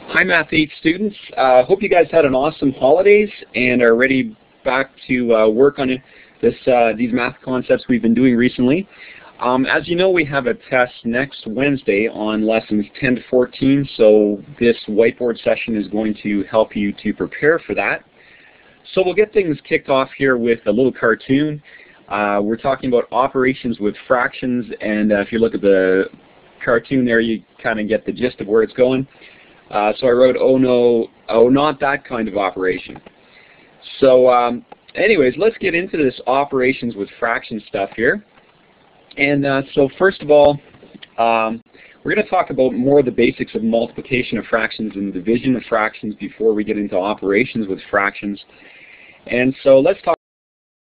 Hi Math8 students. Hope you guys had an awesome holidays and are ready back to work on these math concepts we've been doing recently. As you know, we have a test next Wednesday on lessons 10 to 14, so this whiteboard session is going to help you to prepare for that. So we'll get things kicked off here with a little cartoon. We're talking about operations with fractions, and if you look at the cartoon there, you kind of get the gist of where it's going. So I wrote, oh no, oh not that kind of operation. So anyways, let's get into this operations with fractions stuff here. And so first of all, we're going to talk about more of the basics of multiplication of fractions and division of fractions before we get into operations with fractions. And so let's talk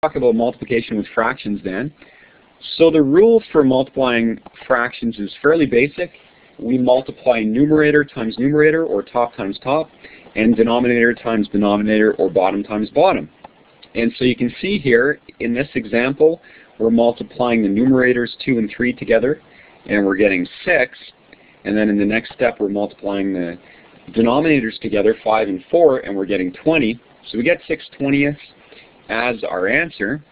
about multiplication with fractions then. So the rule for multiplying fractions is fairly basic. We multiply numerator times numerator, or top times top, and denominator times denominator, or bottom times bottom. And so you can see here in this example, we're multiplying the numerators 2 and 3 together, and we're getting 6. And then in the next step, we're multiplying the denominators together, 5 and 4, and we're getting 20. So we get 6/20ths as our answer,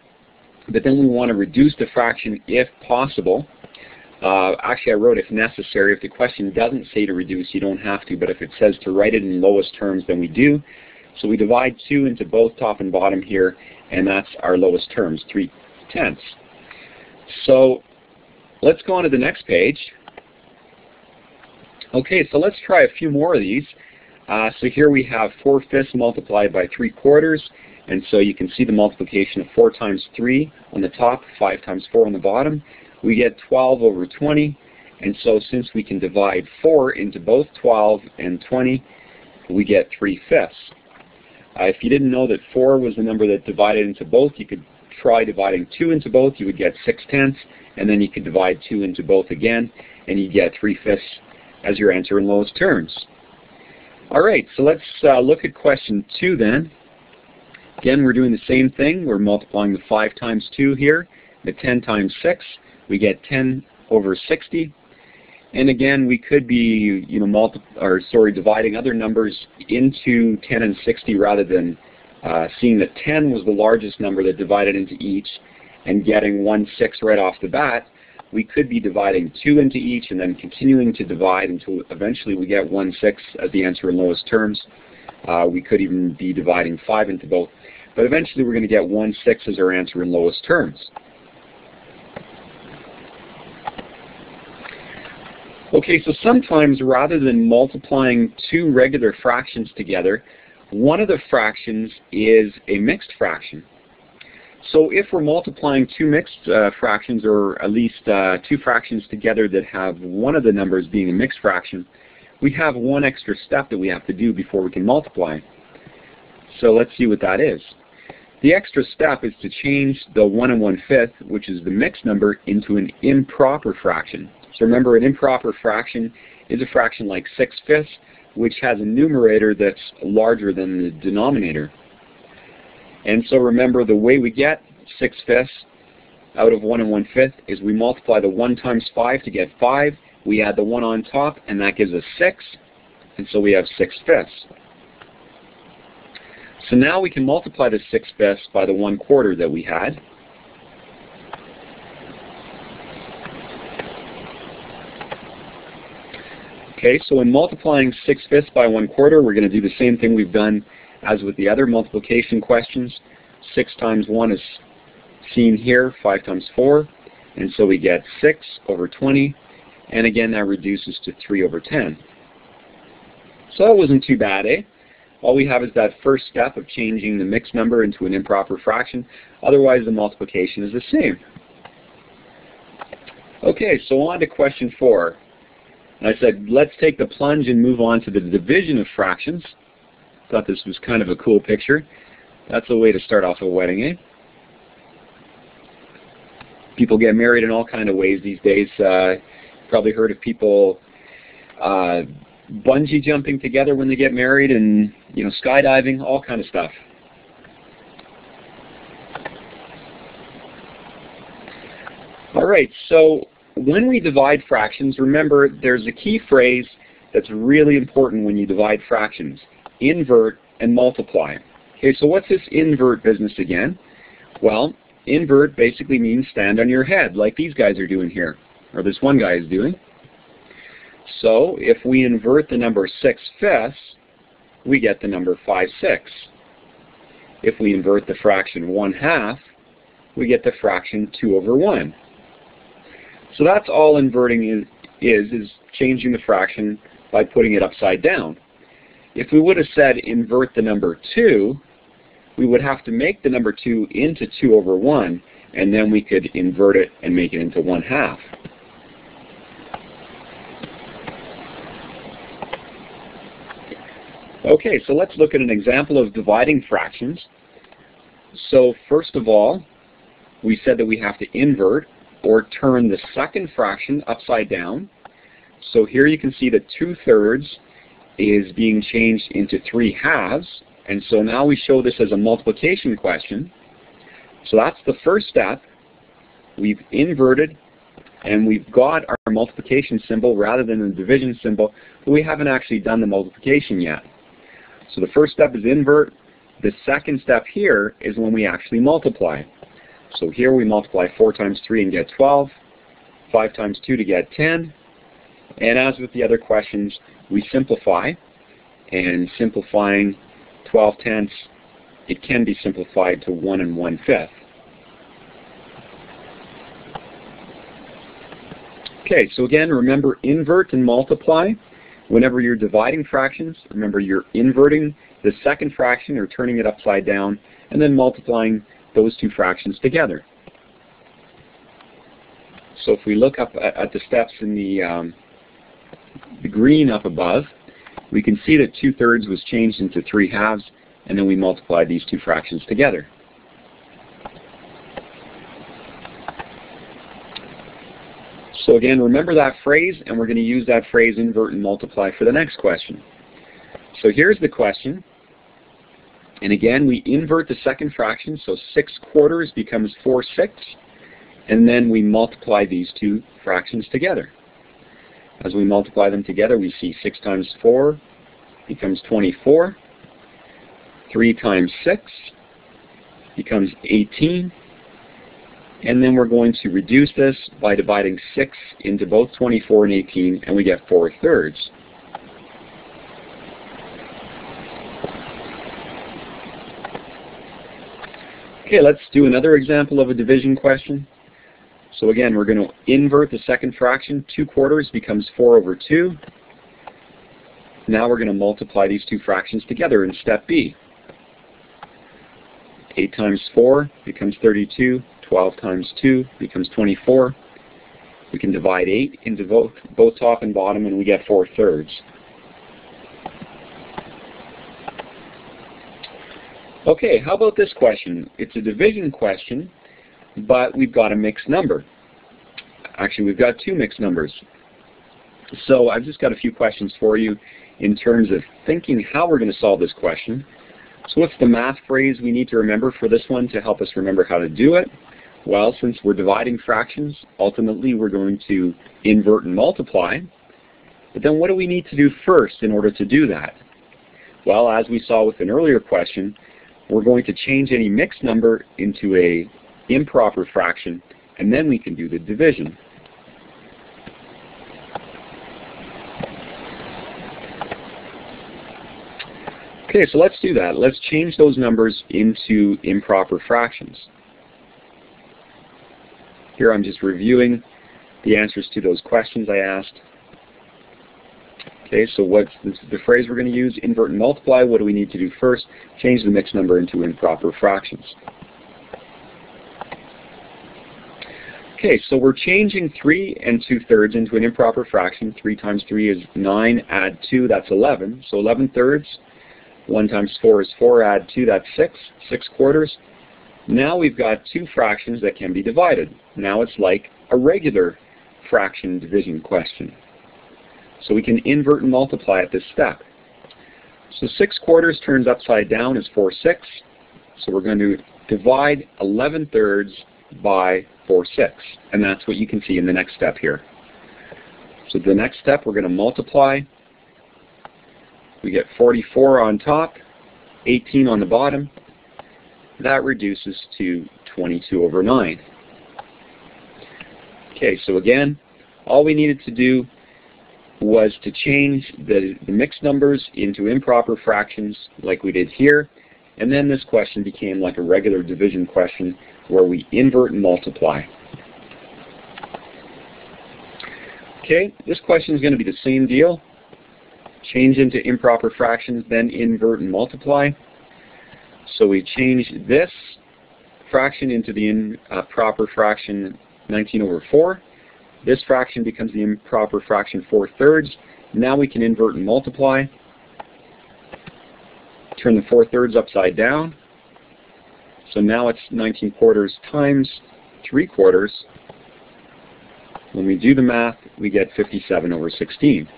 but then we want to reduce the fraction if possible. Actually, I wrote if necessary. If the question doesn't say to reduce, you don't have to, but if it says to write it in lowest terms, then we do. So we divide 2 into both top and bottom here, and that's our lowest terms, 3/10. So let's go on to the next page. Okay, so let's try a few more of these. So here we have 4/5 multiplied by 3/4, and so you can see the multiplication of 4 times 3 on the top, 5 times 4 on the bottom. We get 12 over 20, and so since we can divide 4 into both 12 and 20, we get 3/5. If you didn't know that 4 was the number that divided into both, you could try dividing 2 into both. You would get 6/10, and then you could divide 2 into both again, and you get 3/5 as your answer in lowest terms. All right, so let's look at question 2 then. Again, we're doing the same thing. We're multiplying the 5 times 2 here, the 10 times 6. We get 10 over 60. And again, we could be, dividing other numbers into 10 and 60 rather than seeing that 10 was the largest number that divided into each and getting 1/6 right off the bat. We could be dividing 2 into each and then continuing to divide until eventually we get 1/6 as the answer in lowest terms. We could even be dividing 5 into both. But eventually we're going to get 1/6 as our answer in lowest terms. Okay, so sometimes rather than multiplying 2 regular fractions together, one of the fractions is a mixed fraction. So if we're multiplying 2 mixed fractions, or at least 2 fractions together that have one of the numbers being a mixed fraction, we have one extra step that we have to do before we can multiply. So let's see what that is. The extra step is to change the 1 1/5, which is the mixed number, into an improper fraction. So remember, an improper fraction is a fraction like 6/5, which has a numerator that's larger than the denominator. And so remember, the way we get 6/5 out of 1 1/5 is we multiply the 1 times 5 to get 5. We add the 1 on top, and that gives us 6. And so we have 6/5. So now we can multiply the 6/5 by the 1/4 that we had. Okay, so in multiplying 6/5 by 1/4, we're going to do the same thing we've done as with the other multiplication questions. 6 times 1 is seen here, 5 times 4, and so we get 6 over 20, and again that reduces to 3 over 10. So that wasn't too bad, eh? All we have is that first step of changing the mixed number into an improper fraction. Otherwise the multiplication is the same. Okay, so on to question 4. And I said, let's take the plunge and move on to the division of fractions. Thought this was kind of a cool picture. That's a way to start off a wedding, eh? People get married in all kinds of ways these days. Probably heard of people bungee jumping together when they get married, and skydiving, all kind of stuff. All right, so when we divide fractions, remember there's a key phrase that's really important when you divide fractions. Invert and multiply. Okay, so what's this invert business again? Well, invert basically means stand on your head, like these guys are doing here, or this one guy is doing. So if we invert the number 6/5, we get the number 5/6. If we invert the fraction 1/2, we get the fraction 2/1. So that's all inverting is changing the fraction by putting it upside down. If we would have said invert the number 2, we would have to make the number 2 into 2/1, and then we could invert it and make it into 1/2. Okay, so let's look at an example of dividing fractions. So first of all, we said that we have to invert or turn the second fraction upside down. So here you can see that 2/3 is being changed into 3/2, and so now we show this as a multiplication question. So that's the first step. We've inverted and we've got our multiplication symbol rather than the division symbol, but we haven't actually done the multiplication yet. So the first step is invert. The second step here is when we actually multiply. So here we multiply 4 times 3 and get 12, 5 times 2 to get 10, and as with the other questions, we simplify, and simplifying 12/10, it can be simplified to 1 1/5. Okay, so again, remember invert and multiply. Whenever you're dividing fractions, remember you're inverting the second fraction or turning it upside down, and then multiplying those two fractions together. So if we look up at the steps in the green up above, we can see that 2/3 was changed into 3/2, and then we multiply these two fractions together. So again, remember that phrase, and we're going to use that phrase invert and multiply for the next question. So here's the question. And again, we invert the second fraction, so 6/4 becomes 4/6, and then we multiply these two fractions together. As we multiply them together, we see 6 times 4 becomes 24, 3 times 6 becomes 18, and then we're going to reduce this by dividing 6 into both 24 and 18, and we get 4/3. Okay, let's do another example of a division question. So again, we're going to invert the second fraction. 2/4 becomes 4/2. Now we're going to multiply these two fractions together in step B. 8 times 4 becomes 32. 12 times 2 becomes 24. We can divide 8 into both top and bottom, and we get 4/3. Okay, how about this question? It's a division question, but we've got a mixed number. Actually, we've got two mixed numbers. So I've just got a few questions for you in terms of thinking how we're going to solve this question. So what's the math phrase we need to remember for this one to help us remember how to do it? Well, since we're dividing fractions, ultimately we're going to invert and multiply. But then what do we need to do first in order to do that? Well, as we saw with an earlier question, we're going to change any mixed number into an improper fraction, and then we can do the division. Okay, so let's do that. Let's change those numbers into improper fractions. Here I'm just reviewing the answers to those questions I asked. Okay, so what's the phrase we're going to use? Invert and multiply. What do we need to do first? Change the mixed number into improper fractions. Okay, so we're changing 3 2/3 into an improper fraction. 3 times 3 is 9, add 2, that's 11. So 11/3. 1 times 4 is 4, add 2, that's 6. 6/4. Now we've got two fractions that can be divided. Now it's like a regular fraction division question. So we can invert and multiply at this step. So 6/4 turns upside down is 4/6. So we're going to divide 11/3 by 4/6. And that's what you can see in the next step here. So the next step, we're going to multiply We get 44 on top, 18 on the bottom. That reduces to 22 over 9. Okay, so again, all we needed to do was to change the mixed numbers into improper fractions like we did here, and then this question became like a regular division question where we invert and multiply. Okay, this question is going to be the same deal. Change into improper fractions, then invert and multiply. So we change this fraction into the improper fraction 19 over 4. This fraction becomes the improper fraction 4/3. Now we can invert and multiply. Turn the 4/3 upside down. So now it's 19/4 times 3/4. When we do the math, we get 57 over 16.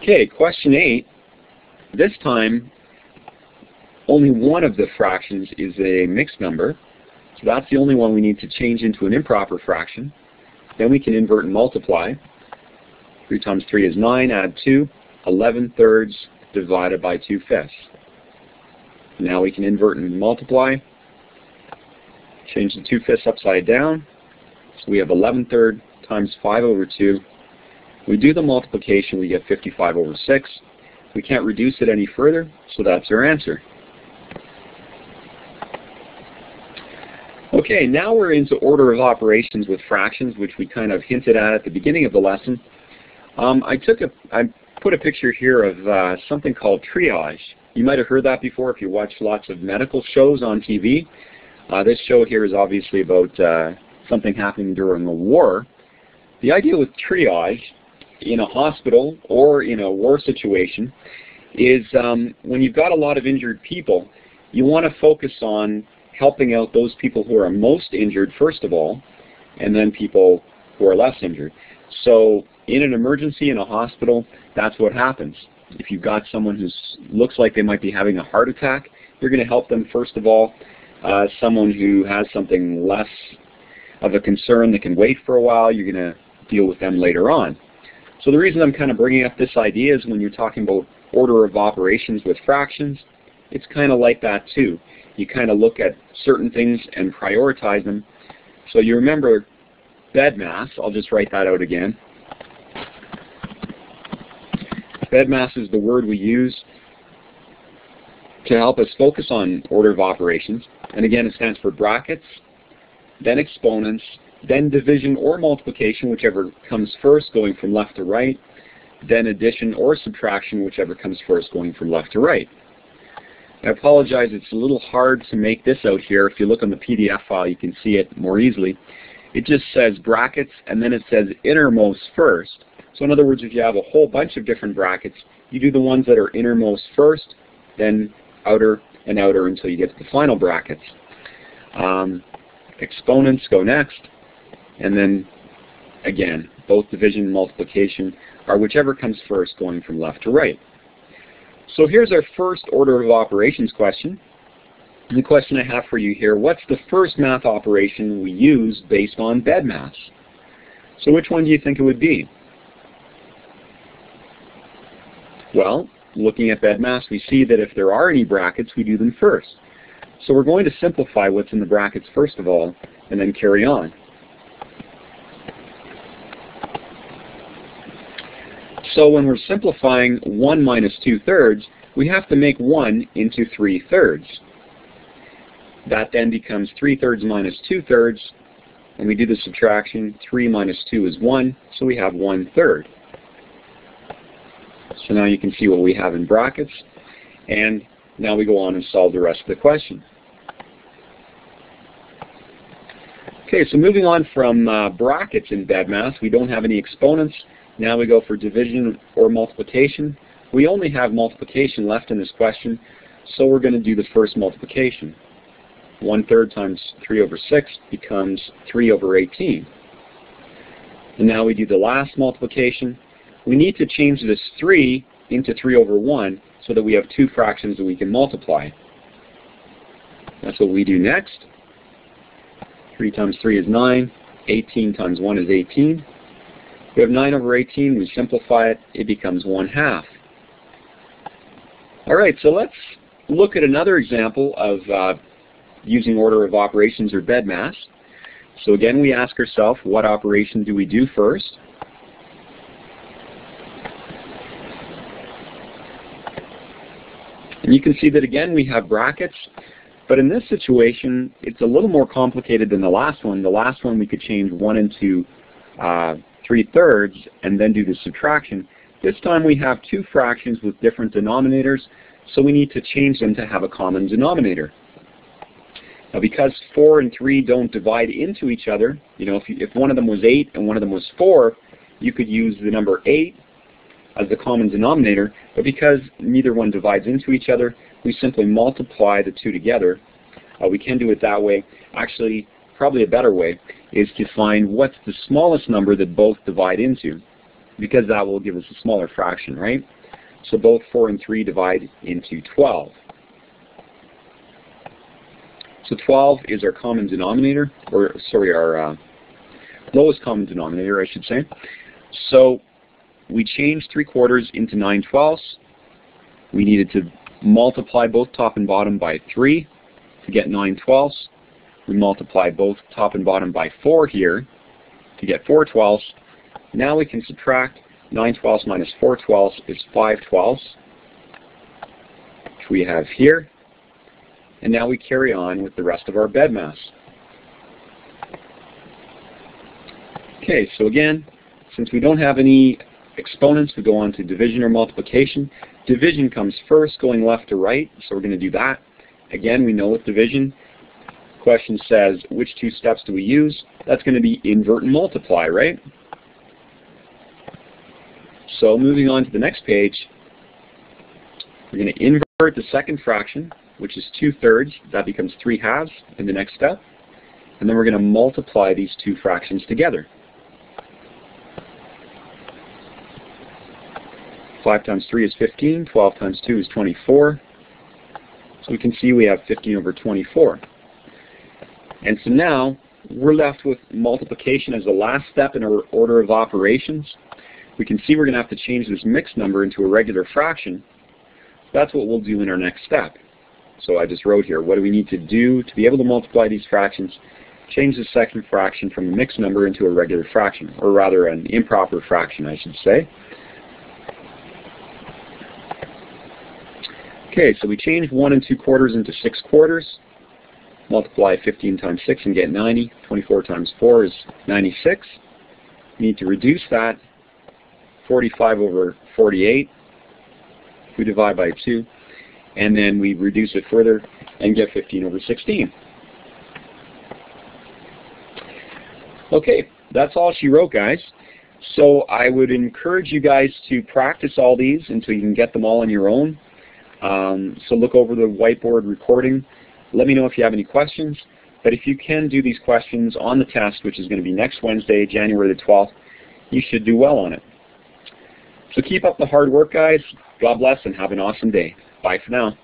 Okay, question 8. This time, only one of the fractions is a mixed number. So that's the only one we need to change into an improper fraction. Then we can invert and multiply. 3 times 3 is 9, add 2, 11/3 divided by 2/5. Now we can invert and multiply. Change the 2/5 upside down. So we have 11/3 times 5 over 2. We do the multiplication, we get 55 over 6. We can't reduce it any further, so that's our answer. Okay, now we're into order of operations with fractions, which we kind of hinted at the beginning of the lesson. I put a picture here of something called triage. You might have heard that before if you watch lots of medical shows on TV. This show here is obviously about something happening during a war. The idea with triage in a hospital or in a war situation is when you've got a lot of injured people, you want to focus on helping out those people who are most injured first of all, and then people who are less injured. So in an emergency in a hospital, that's what happens. If you've got someone who looks like they might be having a heart attack, you're going to help them first of all. Someone who has something less of a concern that can wait for a while, you're going to deal with them later on. So the reason I'm kind of bringing up this idea is when you're talking about order of operations with fractions, it's kind of like that too. You kind of look at certain things and prioritize them. So you remember bed mass. I'll just write that out again. Bed mass is the word we use to help us focus on order of operations. And again, it stands for brackets, then exponents, then division or multiplication, whichever comes first, going from left to right, then addition or subtraction, whichever comes first, going from left to right. I apologize, it's a little hard to make this out here. If you look on the PDF file, you can see it more easily. It just says brackets, and then it says innermost first. So in other words, if you have a whole bunch of different brackets, you do the ones that are innermost first, then outer and outer until you get to the final brackets. Exponents go next, and then again, both division and multiplication are whichever comes first, going from left to right. So here's our first order of operations question. And the question I have for you here, what's the first math operation we use based on bed mass? So which one do you think it would be? Well, looking at bed mass, we see that if there are any brackets, we do them first. So we're going to simplify what's in the brackets first of all, and then carry on. So when we're simplifying 1 minus 2/3, we have to make 1 into 3/3. That then becomes 3/3 minus 2/3. When we do the subtraction, 3 minus 2 is 1, so we have 1/3. So now you can see what we have in brackets, and now we go on and solve the rest of the question. Okay, so moving on from brackets in bed mass, we don't have any exponents. Now we go for division or multiplication. We only have multiplication left in this question, so we're going to do the first multiplication. 1/3 times 3 over 6 becomes 3 over 18. And now we do the last multiplication. We need to change this 3 into 3 over 1 so that we have two fractions that we can multiply. That's what we do next. 3 times 3 is 9. 18 times 1 is 18. We have 9 over 18. We simplify it. It becomes 1/2. All right, so let's look at another example of using order of operations or BEDMAS. So again, we ask ourselves, what operation do we do first? And you can see that again we have brackets, but in this situation it's a little more complicated than the last one. The last one we could change 1 into 3/3 and then do the subtraction. This time we have two fractions with different denominators, so we need to change them to have a common denominator. Now because 4 and 3 don't divide into each other, you know, if one of them was 8 and one of them was 4, you could use the number 8 as the common denominator, but because neither one divides into each other, we simply multiply the two together. We can do it that way. Actually, probably a better way is to find what's the smallest number that both divide into, because that will give us a smaller fraction, right? So both 4 and 3 divide into 12. So 12 is our common denominator, or sorry, our lowest common denominator, I should say. So we changed 3/4 into 9/12. We needed to multiply both top and bottom by 3 to get 9/12. We multiply both top and bottom by 4 here to get 4/12. Now we can subtract 9/12 minus 4/12 is 5/12, which we have here. And now we carry on with the rest of our BEDMAS. Okay, so again, since we don't have any exponents, we go on to division or multiplication. Division comes first, going left to right, so we're going to do that. Again, we know with division, the question says, which two steps do we use? That's going to be invert and multiply, right? So moving on to the next page, we're going to invert the second fraction, which is 2/3. That becomes 3/2 in the next step. And then we're going to multiply these two fractions together. 5 times 3 is 15, 12 times 2 is 24. So we can see we have 15 over 24. And so now we're left with multiplication as the last step in our order of operations. We can see we're going to have to change this mixed number into a regular fraction. That's what we'll do in our next step. So I just wrote here, what do we need to do to be able to multiply these fractions? Change the second fraction from a mixed number into a regular fraction, or rather an improper fraction, I should say. Okay, so we change 1 2/4 into 6/4. Multiply 15 times 6 and get 90. 24 times 4 is 96. We need to reduce that. 45 over 48. We divide by 2. And then we reduce it further and get 15 over 16. Okay, that's all she wrote, guys. So I would encourage you guys to practice all these until you can get them all on your own. So look over the whiteboard recording. Let me know if you have any questions. But if you can do these questions on the test, which is going to be next Wednesday, January the 12th, you should do well on it. So keep up the hard work, guys. God bless and have an awesome day. Bye for now.